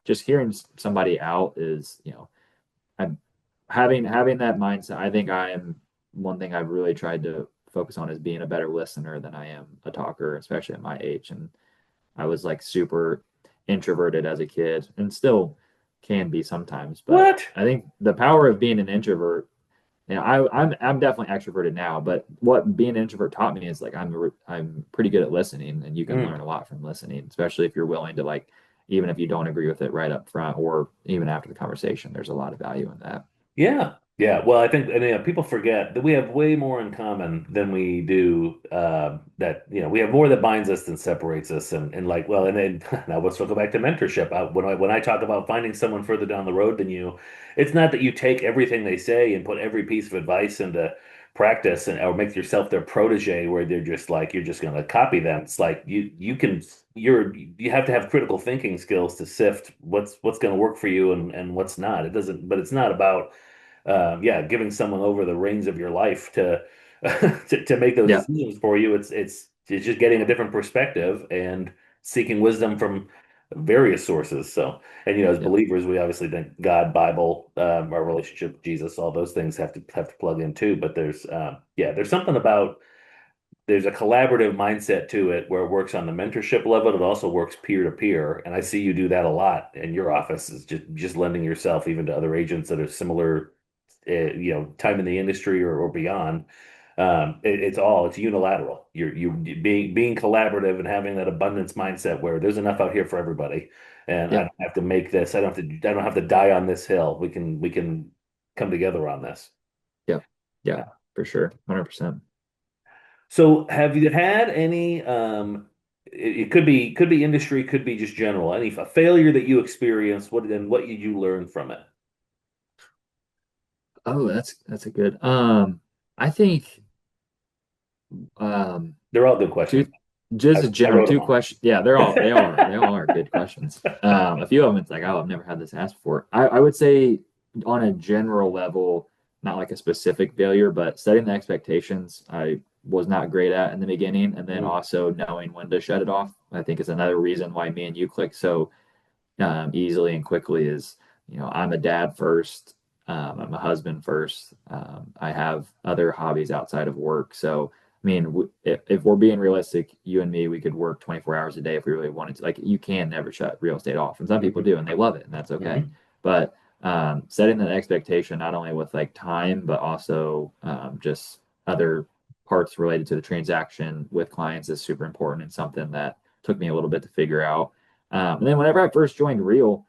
just hearing somebody out is, I'm having that mindset. I think I am one thing I've really tried to focus on is being a better listener than I am a talker, especially at my age. And I was like super introverted as a kid and still can be sometimes, but What? I think the power of being an introvert, I'm definitely extroverted now, but what being an introvert taught me is like I'm pretty good at listening, and you can Mm. learn a lot from listening, especially if you're willing to like, even if you don't agree with it right up front or even after the conversation, there's a lot of value in that. Yeah. Yeah, well, I think and, people forget that we have way more in common than we do. That we have more that binds us than separates us, and like, well, and then now let's go back to mentorship. When I talk about finding someone further down the road than you, it's not that you take everything they say and put every piece of advice into practice and or make yourself their protege, where they're just like you're just going to copy them. It's like you have to have critical thinking skills to sift what's going to work for you and what's not. It doesn't, but it's not about giving someone over the reins of your life to to make those Yeah, decisions for you. It's just getting a different perspective and seeking wisdom from various sources. So, and as yeah, believers, we obviously think God, Bible, our relationship with Jesus, all those things have to plug in too. But there's something about there's a collaborative mindset to it where it works on the mentorship level. It also works peer to peer, and I see you do that a lot in your office. Is just lending yourself even to other agents that are similar, time in the industry or beyond. It's unilateral. You being collaborative and having that abundance mindset where there's enough out here for everybody, and I yeah, don't have to make this. I don't have to die on this hill. We can come together on this. yeah, yeah, for sure. 100%. So have you had any it could be industry, could be just general, any a failure that you experienced, what did you learn from it? Oh, that's a good. I think um They're all good two questions. just I, a I general wrote them two all. questions. Yeah, they all are good questions. A few of them it's like, oh, I've never had this asked before. I would say on a general level, not like a specific failure, but setting the expectations I was not great at in the beginning, and then Mm, also knowing when to shut it off. I think is another reason why me and you click so easily and quickly is, I'm a dad first. I'm a husband first. I have other hobbies outside of work. So, I mean, if we're being realistic, you and me, we could work 24 hours a day if we really wanted to. Like, you can never shut real estate off. And some people mhm, do, and they love it, and that's okay. mhm, But setting that expectation, not only with like time, but also just other parts related to the transaction with clients is super important and something that took me a little bit to figure out. And then whenever I first joined Real,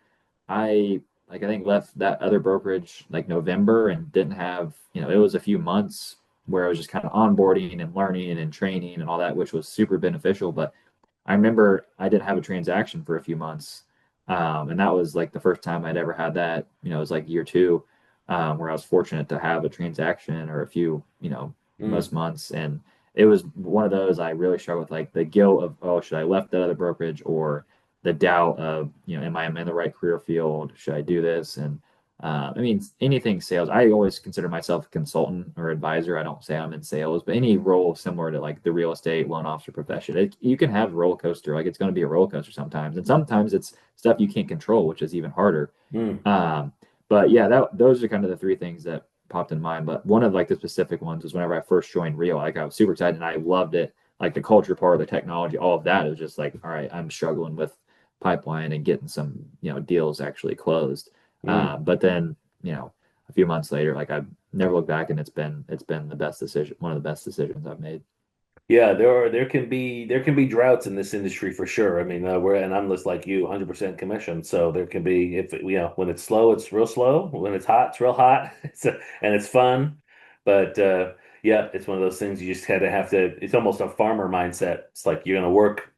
I think left that other brokerage like November and didn't have, it was a few months where I was just kind of onboarding and learning and training and all that, which was super beneficial. But I remember I didn't have a transaction for a few months. And that was like the first time I'd ever had that, it was like year two, where I was fortunate to have a transaction or a few, mm, most months. And it was one of those I really struggled with, like the guilt of, oh, should I left that other brokerage, or the doubt of, am I in the right career field? Should I do this? And I mean, anything sales, I always consider myself a consultant or advisor. I don't say I'm in sales, but any role similar to like the real estate loan officer profession, you can have a roller coaster. Like it's going to be a roller coaster sometimes. And sometimes it's stuff you can't control, which is even harder. mm. Um, but yeah, those are kind of the three things that popped in mind. But one of like the specific ones was whenever I first joined Real, like I was super excited and I loved it. Like the culture part, the technology, all of that. It was just like, all right, I'm struggling with pipeline and getting some, deals actually closed. Mm. But then, a few months later, like I've never looked back, and it's been the best decision, one of the best decisions I've made. Yeah, there can be droughts in this industry for sure. I mean, and I'm just like you, 100% commission. So there can be if when it's slow, it's real slow. When it's hot, it's real hot. And it's fun. But yeah, it's one of those things you just kind of have to. It's almost a farmer mindset. It's like you're gonna work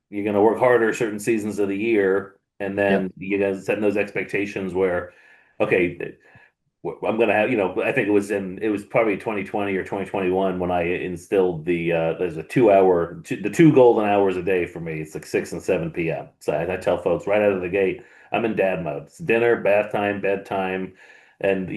harder certain seasons of the year, and Yep. then you guys setting those expectations where, okay, I'm gonna have, I think it was probably 2020 or 2021 when I instilled there's the two golden hours a day for me. It's like 6 and 7 p.m. So I tell folks right out of the gate, I'm in dad mode. It's dinner, bath time, bedtime, and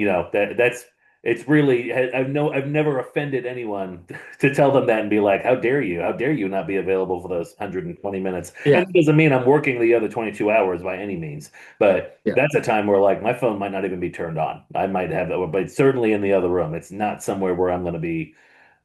it's really I've never offended anyone to tell them that and be like, how dare you not be available for those 120 minutes? And Yeah. it doesn't mean I'm working the other 22 hours by any means, but Yeah. that's a time where like my phone might not even be turned on. I might have that, but it's certainly in the other room. It's not somewhere where I'm going to be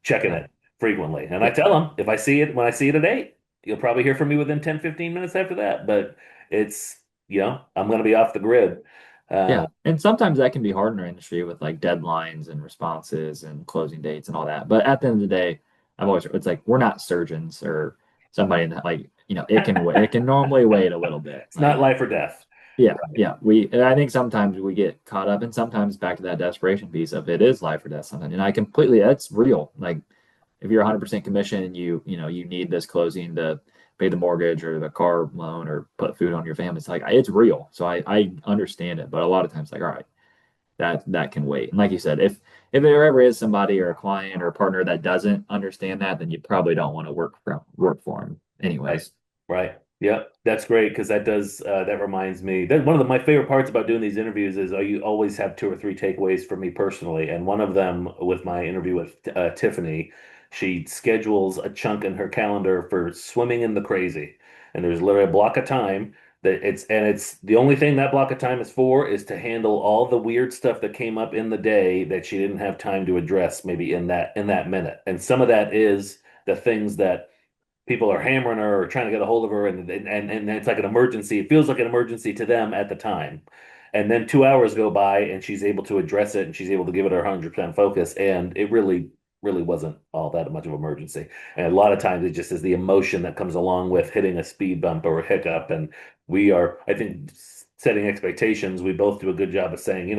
checking Yeah. it frequently. And I Yeah. tell them if I see it when I see it at 8, you'll probably hear from me within 10, 15 minutes after that. But it's, I'm going to be off the grid. Uh, Yeah. And sometimes that can be hard in our industry with like deadlines and responses and closing dates and all that. But at the end of the day, it's like we're not surgeons or somebody that like, it can normally wait a little bit. it's not Like, life or death. Yeah, yeah. And I think sometimes we get caught up, and sometimes back to that desperation piece of it is life or death something. And I completely, that's real. Like if you're 100% commission and you need this closing to pay the mortgage or the car loan or put food on your family, it's like it's real. So I understand it, but a lot of times like, all right, that can wait. And like you said, if there ever is somebody or a client or a partner that doesn't understand that, then you probably don't want to work for them Right. anyways. Right. Yep. That's great because that reminds me that one of my favorite parts about doing these interviews is you always have two or three takeaways for me personally. And one of them with my interview with Tiffany, she schedules a chunk in her calendar for swimming in the crazy. And there's literally a block of time it's the only thing that block of time is for is to handle all the weird stuff that came up in the day that she didn't have time to address maybe in that minute. And some of that is the things that people are hammering her or trying to get a hold of her and it's like an emergency. It feels like an emergency to them at the time. And then 2 hours go by and she's able to address it and she's able to give it her 100% focus. And it really wasn't all that much of an emergency. And a lot of times it just is the emotion that comes along with hitting a speed bump or a hiccup. And we are, I think, setting expectations. We both do a good job of saying,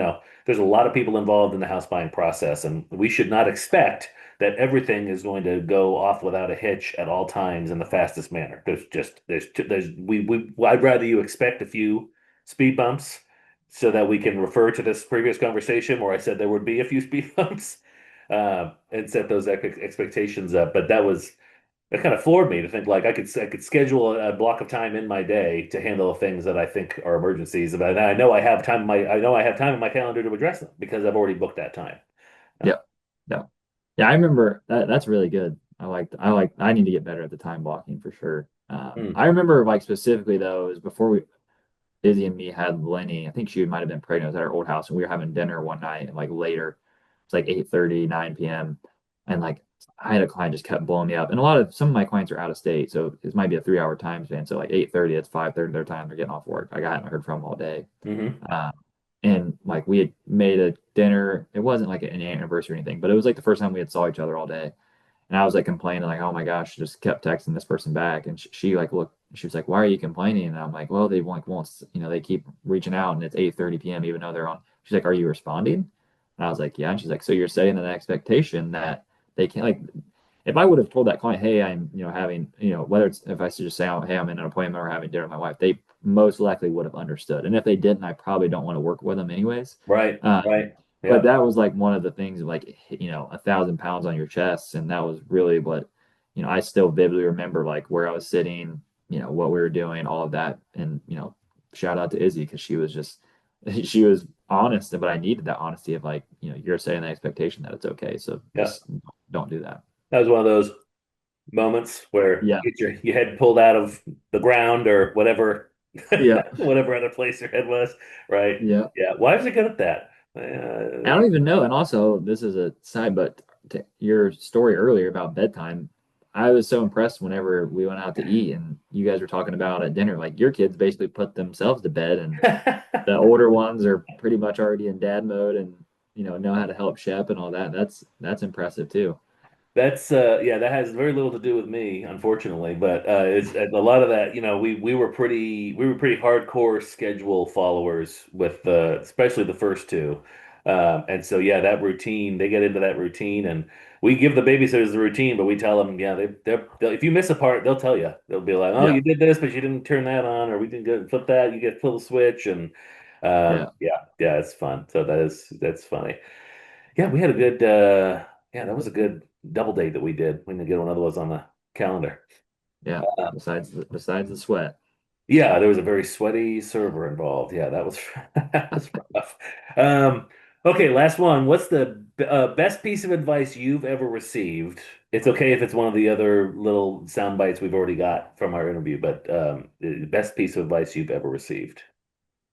there's a lot of people involved in the house buying process, and we should not expect that everything is going to go off without a hitch at all times in the fastest manner. I'd rather you expect a few speed bumps so that we can refer to this previous conversation where I said there would be a few speed bumps and set those expectations up. But that kind of floored me to think like I could schedule a block of time in my day to handle things that I think are emergencies. But I know I have time in my calendar to address them because I've already booked that time. Uh, Yep. Yeah. Yeah, I remember that's really good. I need to get better at the time blocking for sure. mm, I remember like specifically though, is before Izzy and me had Lenny, I think she might have been pregnant. It was at our old house and we were having dinner one night and like later, it's like 8:30, 9 p.m. And like I had a client just kept blowing me up. And some of my clients are out of state, so this might be a 3 hour time span. So like 8:30, it's 5:30 their time, they're getting off work. Like I hadn't heard from them all day. hmm Um, and like we had made a dinner. It wasn't like an anniversary or anything, but it was like the first time we had saw each other all day. And I was like complaining, like, oh my gosh, just kept texting this person back. And she like looked, she was like, why are you complaining? And I'm like, well, they like won't, they keep reaching out and it's 8:30 p.m. even though they're on. She's like, are you responding? And I was like, yeah. And she's like, so you're setting an expectation that they can't like if I would have told that client, hey, I'm, having, whether it's if I should just say, oh, hey, I'm in an appointment or having dinner with my wife, they most likely would have understood. And if they didn't, I probably don't want to work with them anyways. Right, Um, right. but Yeah, that was like one of the things like, 1,000 pounds on your chest. And that was really what, I still vividly remember like where I was sitting, what we were doing, all of that. And, shout out to Izzy because she was just, she was honest, but I needed that honesty of like, you're setting the expectation that it's okay. So yeah. just don't do that. That was one of those moments where Yeah. you get your head pulled out of the ground or whatever, Yeah. whatever other place your head was. Right. Yeah. Yeah. Why is it good at that? I don't even know. And also, this is a side, but to your story earlier about bedtime, I was so impressed whenever we went out to eat and you guys were talking about at dinner, like your kids basically put themselves to bed and the older ones are pretty much already in dad mode and know how to help Shep and all that. That's impressive too. Yeah, that has very little to do with me, unfortunately. But it's a lot of that. We were pretty hardcore schedule followers with especially the first two, and so yeah, that routine they get into that routine, and we give the babysitters the routine, but we tell them, yeah, if you miss a part, they'll tell you. They'll be like, oh, Yeah. you did this, but you didn't turn that on, or we didn't flip that. You get flip the switch, and Yeah. yeah, yeah, it's fun. So that's funny. Yeah, we had a good yeah, that was a good double date that we did. We need to get one of those on the calendar. Yeah. Uh, Besides the sweat. yeah, there was a very sweaty server involved. Yeah, that was that was rough. Um, okay, last one. What's the best piece of advice you've ever received? It's okay if it's one of the other little sound bites we've already got from our interview, but the best piece of advice you've ever received.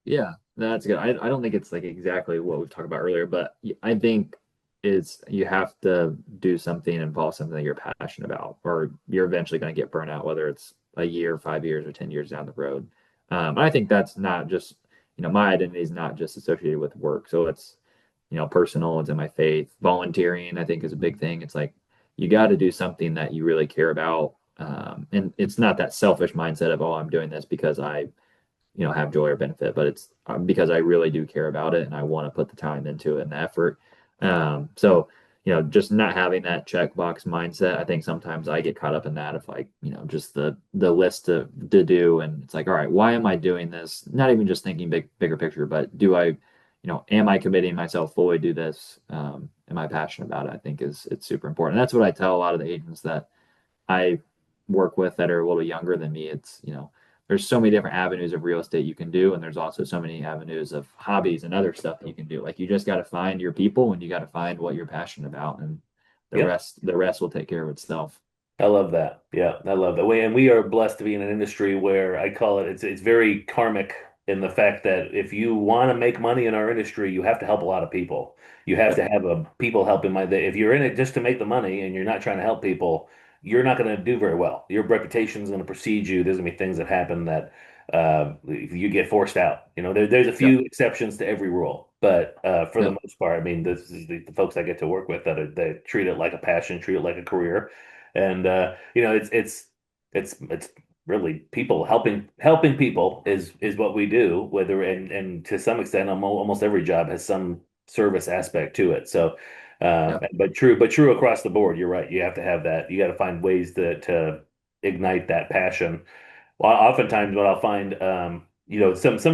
Yeah, that's good. I don't think it's like exactly what we talked about earlier, but I think it's you have to do something involve something that you're passionate about, or you're eventually going to get burnt out, whether it's a year, 5 years, or 10 years down the road. I think that's not just, my identity is not just associated with work. So it's, personal, it's in my faith. Volunteering, I think, is a big thing. It's like you got to do something that you really care about. And it's not that selfish mindset of, oh, I'm doing this because I have joy or benefit, but it's because I really do care about it and I want to put the time into it and the effort. So just not having that checkbox mindset, I think sometimes I get caught up in that of like, just the list to do, and it's like, all right, why am I doing this? Not even just thinking bigger picture, but am I committing myself fully to this? Am I passionate about it? I think it's super important. And that's what I tell a lot of the agents that I work with that are a little younger than me. There's so many different avenues of real estate you can do, and there's also so many avenues of hobbies and other stuff that you can do. Like you just got to find your people and you got to find what you're passionate about, and Yep. the rest will take care of itself. I love that. Yeah, I love that. And we are blessed to be in an industry where I call it it's very karmic in the fact that if you want to make money in our industry, you have to help a lot of people. You have Yep. to have a people helping my if you're in it just to make the money and you're not trying to help people, you're not going to do very well. Your reputation is going to precede you. There's going to be things that happen that you get forced out. There's a Yep. few exceptions to every rule, but for the Yep. most part, I mean, this is the folks I get to work with that treat it like a passion, treat it like a career. And it's really people helping people is what we do. Whether and to some extent, almost every job has some service aspect to it. So, Yep. but true across the board. You're right. You have to have that. You got to find ways to ignite that passion. Well, oftentimes what I'll find, some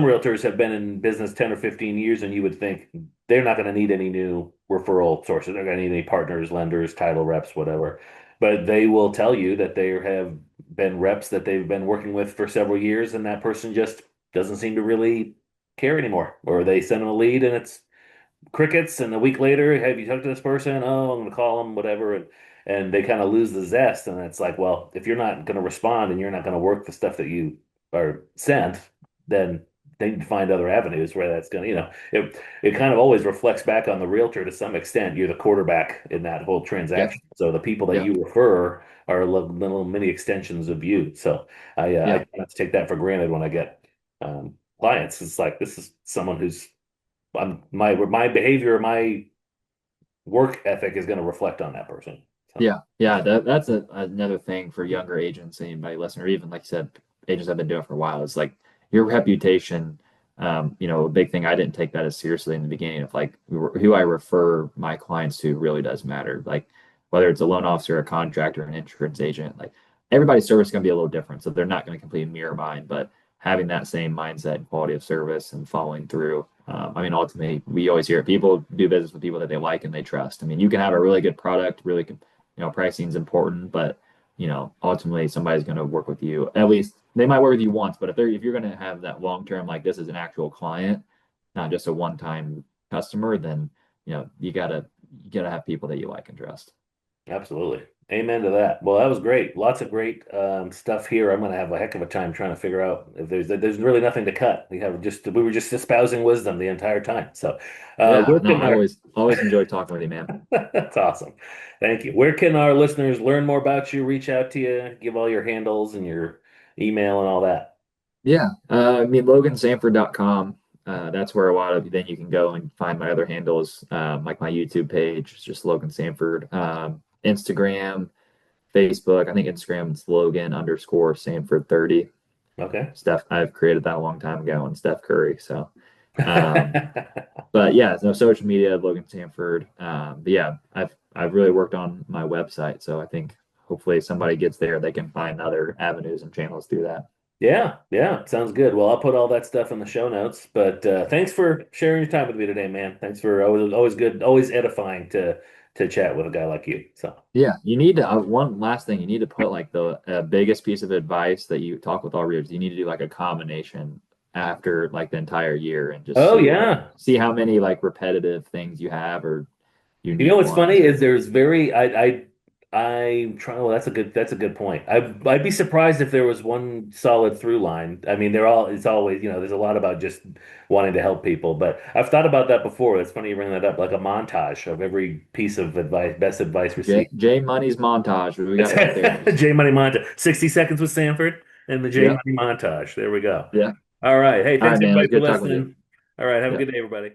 realtors have been in business 10 or 15 years, and you would think they're not going to need any new referral sources. They're going to need any partners, lenders, title reps, whatever. But they will tell you that they have been reps that they've been working with for several years, and that person just doesn't seem to really care anymore. Or they send them a lead and it's crickets, and a week later, have you talked to this person? Oh, I'm going to call them, whatever, and they kind of lose the zest. And it's like, well, if you're not going to respond and you're not going to work the stuff that you are sent, then they need to find other avenues where that's going to, it kind of always reflects back on the realtor to some extent. You're the quarterback in that whole Yep. transaction. So the people that Yep. you refer are little mini extensions of you. So I Yep. try not to take that for granted when I get clients. It's like this is someone who's my behavior, my work ethic is going to reflect on that person. So, Yeah, yeah, that's another thing for younger agents, anybody listening, or even like you said, agents have been doing it for a while. It's like your reputation. A big thing I didn't take that as seriously in the beginning of like who I refer my clients to really does matter. Like whether it's a loan officer, a contractor, an insurance agent, like everybody's service is going to be a little different, so they're not going to completely mirror mine. But having that same mindset and quality of service and following through. I mean, ultimately, we always hear it. People do business with people that they like and they trust. I mean, you can have a really good product, really pricing is important, but ultimately somebody's going to work with you. At least they might work with you once, but if you're going to have that long term, like this is an actual client, not just a one time customer, then you gotta have people that you like and trust. absolutely. Amen to that. Well, that was great. Lots of great stuff here. I'm going to have a heck of a time trying to figure out if there's really nothing to cut. We were just espousing wisdom the entire time. So, Yeah, where no, can I our always enjoy talking with you, man. that's awesome. Thank you. Where can our listeners learn more about you, reach out to you, give all your handles and your email and all that? Yeah, I mean logansanford.com. That's where a lot of then you can go and find my other handles, like my YouTube page, it's just Logan Sanford. Instagram, Facebook. I think Instagram is Logan underscore Sanford 30. Okay. Steph, I've created that a long time ago, and Steph Curry. So, um, but yeah, no social media, Logan Sanford. But yeah, I've really worked on my website, so I think hopefully somebody gets there, they can find other avenues and channels through that. Yeah, yeah, sounds good. Well, I'll put all that stuff in the show notes. But thanks for sharing your time with me today, man. Thanks for always good, always edifying to chat with a guy like you. So, Yeah, you need to. One last thing, you need to put like the biggest piece of advice that you talk with all readers. You need to do like a combination after like the entire year and just oh see yeah, see how many like repetitive things you have or you know unique what's ones funny or is there's very I'm trying. Well, that's a good point. I'd be surprised if there was one solid through line. I mean, it's always there's a lot about just wanting to help people. But I've thought about that before. It's funny you bring that up, like a montage of every piece of advice, best advice received. J Money's montage. We got it right there. It's J Money montage. 60 seconds with Sanford and the J Yep. Money montage. There we go. Yeah. All right. Hey, All thanks right, man. It everybody was for good talking with you. listening. All right. Have a Yep. good day, everybody.